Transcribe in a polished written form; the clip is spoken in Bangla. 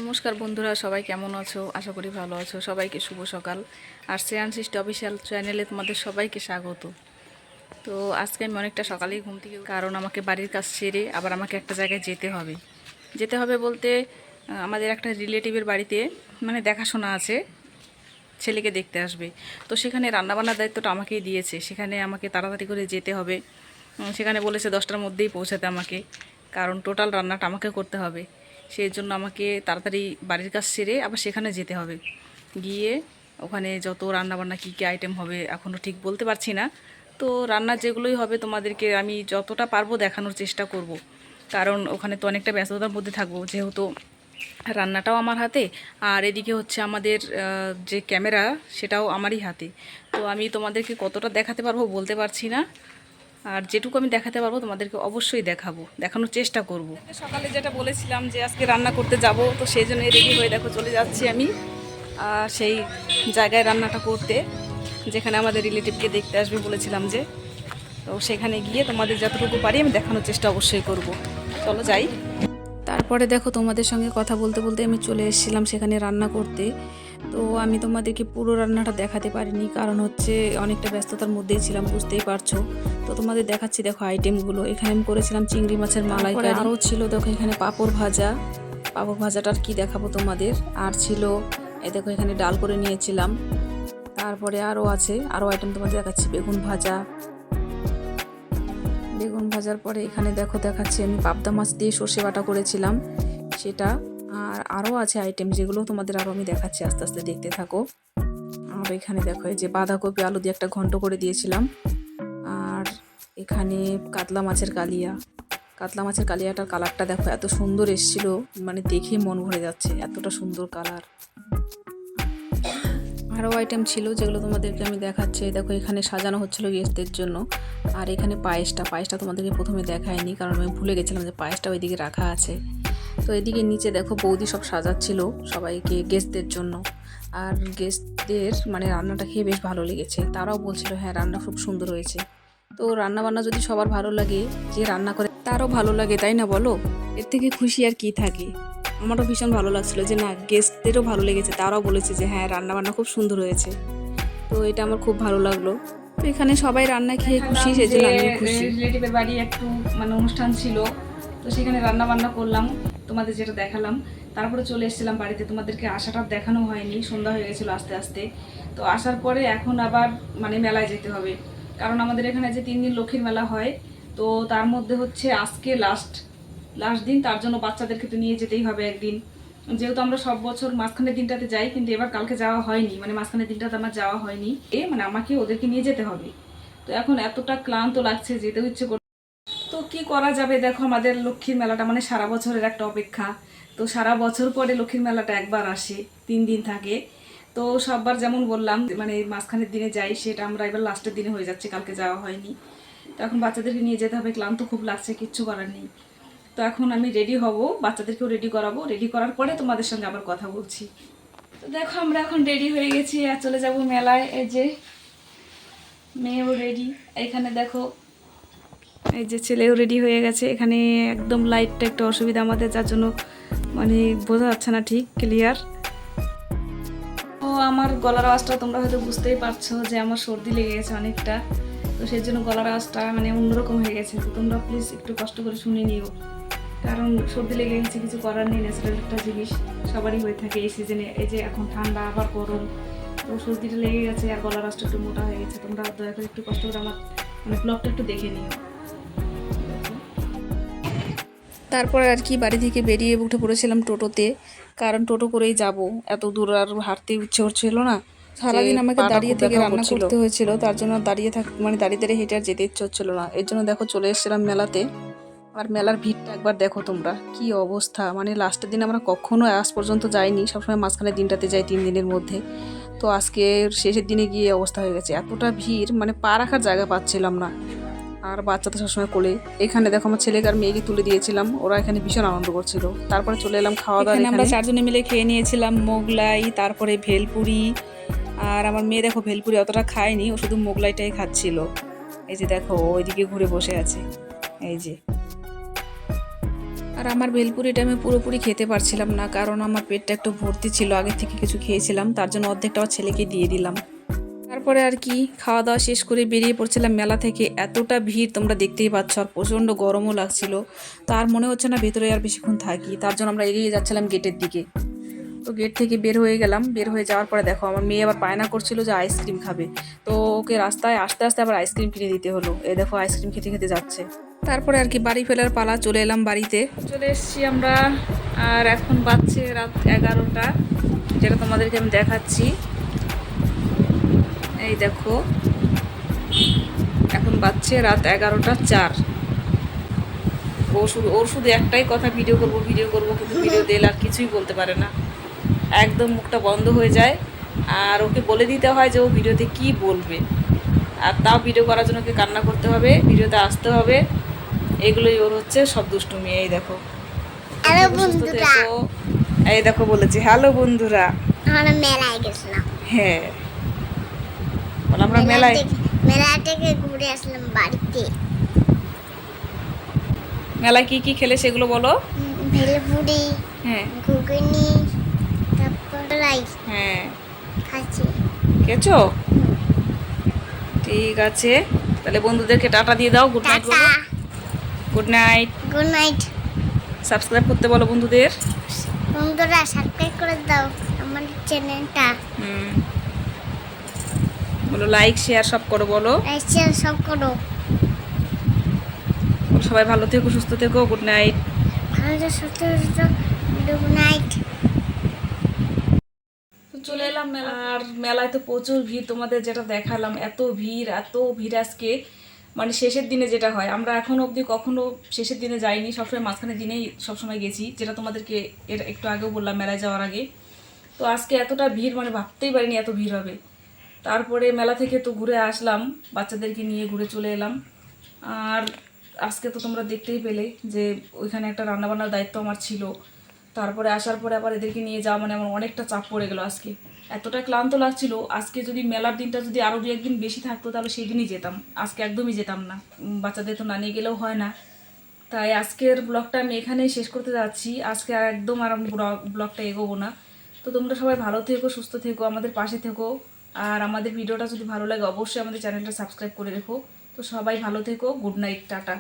নমস্কার বন্ধুরা, সবাই কেমন আছো? আশা করি ভালো আছো। সবাইকে শুভ সকাল। আর শ্রেয়ানসৃষ্টি অফিসিয়াল চ্যানেলে তোমাদের সবাইকে স্বাগত। তো আজকে আমি অনেকটা সকালেই ঘুম থেকে, কারণ আমাকে বাড়ির কাজ সেরে আবার আমাকে একটা জায়গায় যেতে হবে বলতে আমাদের একটা রিলেটিভের বাড়িতে দেখাশোনা আছে, ছেলেকে দেখতে আসবে। তো সেখানে রান্নাবান্নার দায়িত্বটা আমাকেই দিয়েছে। সেখানে আমাকে তাড়াতাড়ি করে যেতে হবে। সেখানে বলেছে 10টার মধ্যেই পৌঁছাতে আমাকে, কারণ টোটাল রান্নাটা আমাকে করতে হবে। সেই জন্য আমাকে তাড়াতাড়ি বাড়ির কাজ সেরে আবার সেখানে যেতে হবে। গিয়ে ওখানে যত রান্নাবান্না কী কী আইটেম হবে এখনও ঠিক বলতে পারছি না। তো রান্না যেগুলোই হবে তোমাদেরকে আমি যতটা পারবো দেখানোর চেষ্টা করব। কারণ ওখানে তো অনেকটা ব্যস্ততার মধ্যে থাকবো, যেহেতু রান্নাটাও আমার হাতে, আর এদিকে হচ্ছে আমাদের যে ক্যামেরা সেটাও আমারই হাতে। তো আমি তোমাদেরকে কতটা দেখাতে পারবো বলতে পারছি না, আর যেটুকু আমি দেখাতে পারবো তোমাদেরকে অবশ্যই দেখানোর চেষ্টা করব। সকালে যেটা বলেছিলাম যে আজকে রান্না করতে যাব, তো সেই জন্য রেডি হয়ে দেখো চলে যাচ্ছি আমি সেই জায়গায় রান্নাটা করতে, যেখানে আমাদের রিলেটিভকে দেখতে আসবে বলেছিলাম যে। তো সেখানে গিয়ে তোমাদের যতটুকু পারি আমি দেখানোর চেষ্টা অবশ্যই করব। চলো যাই। তারপরে দেখো তোমাদের সঙ্গে কথা বলতে বলতে আমি চলে এসেছিলাম সেখানে রান্না করতে। তো আমি তোমাদেরকে পুরো রান্নাটা দেখাতে পারিনি, কারণ হচ্ছে অনেকটা ব্যস্ততার মধ্যেই ছিলাম, বুঝতেই পারছো। তো তোমাদের দেখাচ্ছি দেখো আইটেমগুলো। এখানে আমি করেছিলাম চিংড়ি মাছের মালাইকারি, আরও ছিল দেখো এখানে পাঁপড় ভাজাটার কি দেখাবো তোমাদের। আর ছিল দেখো এখানে ডাল করে নিয়েছিলাম। তারপরে আরও আইটেম তোমাদের দেখাচ্ছি। বেগুন ভাজার পরে এখানে দেখো দেখাচ্ছি আমি পাবদা মাছ দিয়ে সর্ষে বাটা করেছিলাম সেটা। আর আরও আছে আইটেম, যেগুলো তোমাদের আরও আমি দেখাচ্ছি, আস্তে আস্তে দেখতে থাকো। আর এখানে দেখো এই যে বাঁধাকপি আলু দিয়ে একটা ঘন্ট করে দিয়েছিলাম। আর এখানে কাতলা মাছের কালিয়াটার কালারটা দেখো এত সুন্দর এসেছিল, দেখে মন ভরে যাচ্ছে, এতটা সুন্দর কালার। আরও আইটেম ছিল যেগুলো তোমাদেরকে আমি দেখাচ্ছি। দেখো এখানে সাজানো হচ্ছিল গেস্টদের জন্য। আর এখানে পায়েসটা তোমাদেরকে প্রথমে দেখায়নি, কারণ আমি ভুলে গেছিলাম যে পায়েসটা ওইদিকে রাখা আছে। তো এদিকে নিচে দেখো বৌদি সব সাজাচ্ছিল সবাইকে, গেস্টদের জন্য। আর গেস্টদের রান্নাটা খেয়ে বেশ ভালো লেগেছে, তারাও বলছিল হ্যাঁ রান্না খুব সুন্দর হয়েছে। তো রান্নাবান্না যদি সবার ভালো লাগে, যে রান্না করে তারও ভালো লাগে, তাই না বলো? এর থেকে খুশি আর কি থাকে। আমারও ভীষণ ভালো লাগছিল যে না, গেস্টদেরও ভালো লেগেছে, তারাও বলেছে যে হ্যাঁ রান্নাবান্না খুব সুন্দর হয়েছে। তো এটা আমার খুব ভালো লাগলো। তো এখানে সবাই রান্না খেয়ে খুশি, সেজন্য আমিও খুশি। রিলেটিভের বাড়ি একটু অনুষ্ঠান ছিল, তো সেখানে রান্না বান্না করলাম, তোমাদের যেটা দেখালাম। তারপরে চলে এসেছিলাম বাড়িতে, তোমাদেরকে আসাটা দেখানো হয়নি, সন্ধ্যা হয়ে গেছিলো আস্তে আস্তে। তো আসার পরে এখন আবার মেলায় যেতে হবে, কারণ আমাদের এখানে যে 3 দিন লক্ষ্মীর মেলা হয়, তো তার মধ্যে হচ্ছে আজকে লাস্ট দিন। তার জন্য বাচ্চাদেরকে তো নিয়ে যেতেই হবে একদিন, যেহেতু আমরা সব বছর মাঝখানের দিনটাতে যাই, কিন্তু এবার কালকে যাওয়া হয়নি, মাঝখানের দিনটাতে আমার যাওয়া হয়নি। আমাকে ওদেরকে নিয়ে যেতে হবে। তো এখন এতটা ক্লান্ত লাগছে, যেতেও ইচ্ছে করছে। তো কি করা যাবে, দেখো আমাদের লক্ষ্মীর মেলাটা সারা বছরের একটা অপেক্ষা। তো সারা বছর পরে লক্ষ্মীর মেলাটা একবার আসে, 3 দিন থাকে। তো সববার যেমন বললাম মাঝখানের দিনে যাই, সেটা আমরা এবার লাস্টের দিনে হয়ে যাচ্ছে, কালকে যাওয়া হয়নি। তো এখন বাচ্চাদেরকে নিয়ে যেতে হবে, ক্লান্ত খুব লাগছে, কিচ্ছু করার নেই। তো এখন আমি রেডি হব, বাচ্চাদেরকেও রেডি করাবো, রেডি করার পরে তোমাদের সঙ্গে আবার কথা বলছি। তো দেখো আমরা এখন রেডি হয়ে গেছি আর চলে যাব মেলায়। এই যে মেয়েও রেডি, এখানে দেখো এই যে ছেলেও রেডি হয়ে গেছে। এখানে একদম লাইটটা একটু অসুবিধা আমাদের, যার জন্য বোঝা যাচ্ছে না ঠিক ক্লিয়ার। তো আমার গলার আওয়াজটা তোমরা হয়তো বুঝতেই পারছো যে আমার সর্দি লেগে গেছে অনেকটা, তো সেই জন্য গলার আওয়াজটা অন্যরকম হয়ে গেছে। তো তোমরা প্লিজ একটু কষ্ট করে শুনে নিও, কারণ সর্দি লেগে গেছে, কিছু করার নেই, ন্যাচারাল একটা জিনিস, সবারই হয়ে থাকে এই সিজনে। এই যে এখন ঠান্ডা আবার গরম, তো সর্দিটা লেগে গেছে আর গলার আওয়াজটা একটু মোটা হয়ে গেছে। তোমরা দয়া করে একটু কষ্ট করে আমার ব্লগটা একটু দেখে নিও। তারপরে আর কি বাড়ি থেকে বেরিয়ে উঠে পড়েছিলাম টোটোতে, কারণ টোটো করেই যাব, এত দূর আর হাঁটতে ইচ্ছে হচ্ছিল না। সারাদিন আমাকে দাঁড়িয়ে থেকে রান্না করতে হয়েছিল, তার জন্য দাঁড়িয়ে দাঁড়িয়ে হেঁটে আর যেতে ইচ্ছে হচ্ছিল না। এর জন্য দেখো চলে এসেছিলাম মেলাতে। আর মেলার ভিড়টা একবার দেখো তোমরা, কি অবস্থা। লাস্টের দিন আমরা কখনো আজ পর্যন্ত যাইনি, সবসময় মাঝখানের দিনটাতে যাই 3 দিনের মধ্যে। তো আজকে শেষের দিনে গিয়ে অবস্থা হয়ে গেছে, এতটা ভিড় পা রাখার জায়গা পাচ্ছিলাম না। আর বাচ্চা তো সবসময় কোলে। এখানে দেখো আমার ছেলেকে আর মেয়েকে তুলে দিয়েছিলাম, ওরা এখানে ভীষণ আনন্দ করছিল। তারপরে চলে এলাম খাওয়া দাওয়া। আমরা 4 জনে মিলে খেয়ে নিয়েছিলাম মোগলাই, তারপরে ভেলপুরি। আর আমার মেয়ে দেখো ভেলপুরি অতটা খায়নি, ও শুধু মোগলাইটাই খাচ্ছিল। এই যে দেখো ওইদিকে ঘুরে বসে আছে, এই যে। আর আর আমার ভেলপুরিটা আমি পুরোপুরি খেতে পারছিলাম না, কারণ আমার পেটটা একটু ভর্তি ছিল, আগে থেকে কিছু খেয়েছিলাম, তার জন্য অর্ধেকটা আমার ছেলেকে দিয়ে দিলাম। তারপরে আর কি খাওয়া দাওয়া শেষ করে বেরিয়ে পড়ছিলাম মেলা থেকে। এতটা ভিড় তোমরা দেখতেই পাচ্ছ, আর প্রচণ্ড গরমও লাগছিল। তো আর মনে হচ্ছে না ভেতরে আর বেশিক্ষণ থাকি, তার জন্য আমরা এগিয়ে যাচ্ছিলাম গেটের দিকে। তো গেট থেকে বের হয়ে গেলাম। বের হয়ে যাওয়ার পরে দেখো আমার মেয়ে আবার বায়না করছিল যে আইসক্রিম খাবে। তো ওকে রাস্তায় আস্তে আস্তে আবার আইসক্রিম কিনে দিতে হলো। এই দেখো আইসক্রিম খেতে খেতে যাচ্ছে। তারপরে আর কি বাড়ি ফেরার পালা, চলে এলাম বাড়িতে। চলে এসেছি আমরা। আর এখন বাজছে রাত 11টা, যেটা তোমাদেরকে আমি দেখাচ্ছি। এই দেখো এখন বাজছে রাত 11টা 4। ওর শুধু একটাই কথা, ভিডিও করব ভিডিও করব, কিন্তু ভিডিও দিলে আর কিছুই বলতে পারে না, একদম মুখটা বন্ধ হয়ে যায়। আর ওকে বলে দিতে হয় যে ও ভিডিওতে কি বলবে, আর তাও ভিডিও করার জন্য ওকে কান্না করতে হবে, ভিডিওতে আসতে হবে। এগুলোই ওর হচ্ছে সব দুষ্টুমি। এই দেখো হ্যালো বন্ধুরা, এই দেখো বলেছি হ্যালো বন্ধুরা। আমরা মেলায় গেছিলাম। হ্যাঁ বল, আমরা মেলা থেকে ঘুরে আসলাম বাড়িতে। মেলায় কি কি খেলে সেগুলো বলো। ভেলপুরি, হ্যাঁ ঘুগনি, তারপর রাইস হ্যাঁ খাচ্ছি। খেয়েছো? ঠিক আছে, তাহলে বন্ধুদেরকে টাটা দিয়ে দাও, গুড নাইট বলো। Good night. Good night. Subscribe করতে বলো বন্ধুদের। বন্ধুরা সাবস্ক্রাইব করে দাও আমার চ্যানেলটা। বলো লাইক শেয়ার সব করো, বলো লাইক শেয়ার সব করো। সবাই ভালো থেকো, সুস্থ থেকো, গুড নাইট। ভালো সুস্থ গুড নাইট। চলে এলাম মেলা। আর মেলায় তো প্রচুর ভিড়, তোমাদের যেটা দেখালাম, এত ভিড় আজকে। মানে শেষের দিনে যেটা হয়, আমরা এখনো অবধি কখনো শেষের দিনে যাইনি, সবসময় মাঝখানের দিনেই সবসময় গেছি, যেটা তোমাদেরকে এর একটু আগেও বললাম মেলায় যাওয়ার আগে। তো আজকে এতটা ভিড়, মানে ভাবতেই পারিনি এত ভিড় হবে। তারপরে মেলা থেকে তো ঘুরে আসলাম, বাচ্চাদেরকে নিয়ে ঘুরে চলে এলাম। আর আজকে তো তোমরা দেখতেই পেলে যে ওইখানে একটা রান্নাবান্নার দায়িত্ব আমার ছিল। তারপরে আসার পরে আবার এদেরকে নিয়ে যাওয়া, মানে আমার অনেকটা চাপ পড়ে গেল আজকে। এতটা ক্লান্ত লাগছিল। আজকে যদি মেলার দিনটা যদি আরও 2-1 দিন বেশি থাকতো, তাহলে সেই দিনই যেতাম, আজকে একদমই যেতাম না। বাচ্চাদের তো না নিয়ে গেলেও হয় না। তাই আজকের ব্লগটা আমি এখানেই শেষ করতে যাচ্ছি। আজকে আর একদম আমি ব্লগটা এগোবো না। তো তোমরা সবাই ভালো থেকো, সুস্থ থেকো, আমাদের পাশে থেকো। আর আমাদের ভিডিওটা যদি ভালো লাগে অবশ্যই আমাদের চ্যানেলটা সাবস্ক্রাইব করে রেখো। তো সবাই ভালো থেকো, গুড নাইট, টাটা।